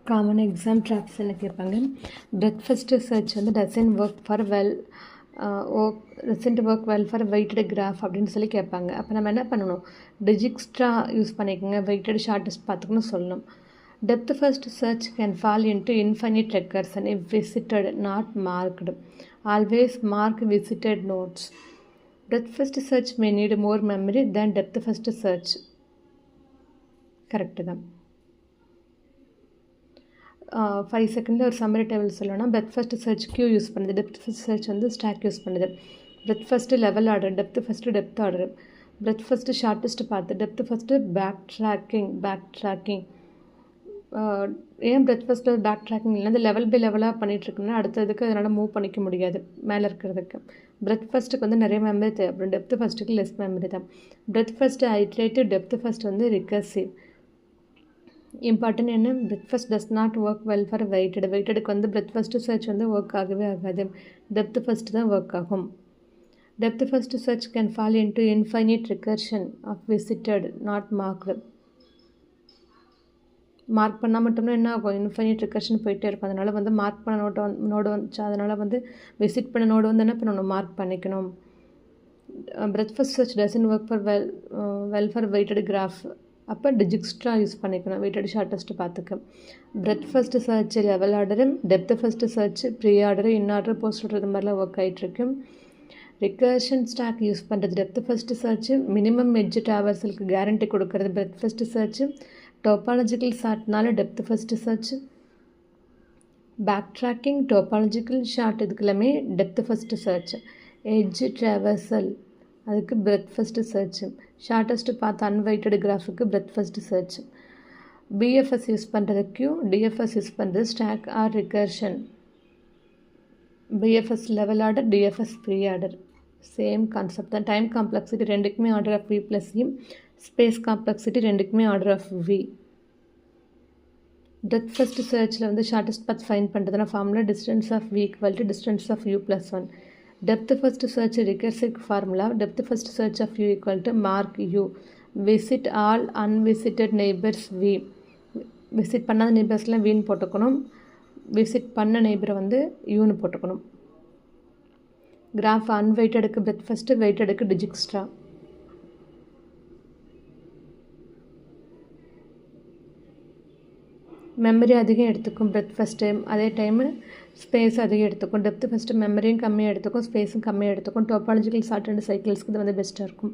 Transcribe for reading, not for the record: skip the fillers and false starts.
Common exam drops என்ன கேட்பாங்க. breadth search வந்து doesn't work for for weighted graph அப்படின்னு சொல்லி கேட்பாங்க. அப்போ நம்ம என்ன பண்ணணும், டிஜிக்ஸ்ட்ரா யூஸ் பண்ணிக்கோங்க, வெயிட்டட் ஷார்ட்டஸ்ட் பார்த்துக்கணும் சொல்லணும். Depth first search can fall into infinite recursion if visited not marked. Always mark visited nodes. breadth first search may need more memory than depth first search. Correct தான். 5 செகண்டில் ஒரு summary table சொல்லணும்னா breadth first search queue use பண்ணுது, depth first search வந்து stack use பண்ணுது. breadth first level order, depth first depth order. breadth first shortest பார்த்து, depth first backtracking. ஏன் breadth first backtracking இல்லை, அந்த level by லெவலாக பண்ணிகிட்ருக்குன்னா அடுத்ததுக்கு அதனால் மூவ் பண்ணிக்க முடியாது மேலே இருக்கிறதுக்கு. breadth ஃபஸ்ட்டுக்கு வந்து நிறைய மெமரி தேவைப்படும், டெப்த் ஃபஸ்ட்டுக்கு லெஸ் மெமரி தான். breadth first iterative, depth first வந்து ரிகர்சிவ். இம்பார்ட்டன்ட் என்ன, breadth first does not work well for வெயிட்டடுக்கு வந்து breadth first சர்ச் வந்து ஒர்க் ஆகவே ஆகாது, டெப்த் ஃபஸ்ட்டு தான் ஒர்க் ஆகும். Depth first search can fall into infinite recursion of visited not marked. Mark பண்ணால் மட்டும்னா என்ன ஆகும், இன்ஃபைனிட் ரிகர்ஷன் போயிட்டே இருக்கும். அதனால் வந்து மார்க் பண்ண நோடு வந்துச்சு, அதனால் வந்து விசிட் பண்ண நோடு வந்து என்ன பண்ணணும், மார்க் பண்ணிக்கணும். breadth first search doesn't work for well for weighted graph. அப்போ டிஜிக்ஸ்ட்ரா யூஸ் பண்ணிக்கணும், வெயிட்டட் ஷார்ட்டஸ்ட் பார்த்துக்க. breadth first search level order, depth first search pre order, in order, post order, இது மாதிரிலாம் ஒர்க் ஆகிட்டுருக்கு. ரிகர்ஷன் ஸ்டாக் யூஸ் பண்ணுறது depth first search, minimum edge ட்ராவர்சலுக்கு guarantee கொடுக்கறது breadth first search. Topological சார்ட்னால depth first search. Back tracking, topological sort இதுக்கெல்லாமே depth first search. Edge traversal அதுக்கு breadth first search. Shortest பார்த்து அன்வைட்டட் கிராஃபுக்கு breadth first search. BFS use பண்ணுறது queue, DFS use பண்ணுறது stack or recursion. BFS level order, DFS pre order, same concept தான். Time complexity ரெண்டுக்குமே order of V plus E, space complexity ரெண்டுக்குமே order of V. breadth first சர்ச்சில் வந்து shortest path find பண்ணுறதுனா formula distance of V equal to distance of U plus 1. depth first search recursive formula, depth first search of u equal to mark u, visit all unvisited neighbors v. Visit பண்ணாத நெய்பர்ஸ்லாம் வீன்னு போட்டுக்கணும், visit பண்ண நெய்பரை வந்து யூன்னு போட்டுக்கணும். Graph அன்வெயிட்டடுக்கு breadth first, வெயிட்டடுக்கு Dijkstra. Memory அதிகம் எடுத்துக்கும் breadth first, அதே டைமு ஸ்பேஸ் அதிகம் எடுத்துக்கும். டெப்த் ஃபஸ்ட்டு மெமரியும் கம்மியாக எடுத்துக்கும், ஸ்பேஸும் கம்மியாக எடுத்துக்கும். டோபாலஜிக்கல் ஷார்ட் அண்ட் சைக்கிள்ஸ்க்கு இது வந்து பெஸ்ட்டாக இருக்கும்.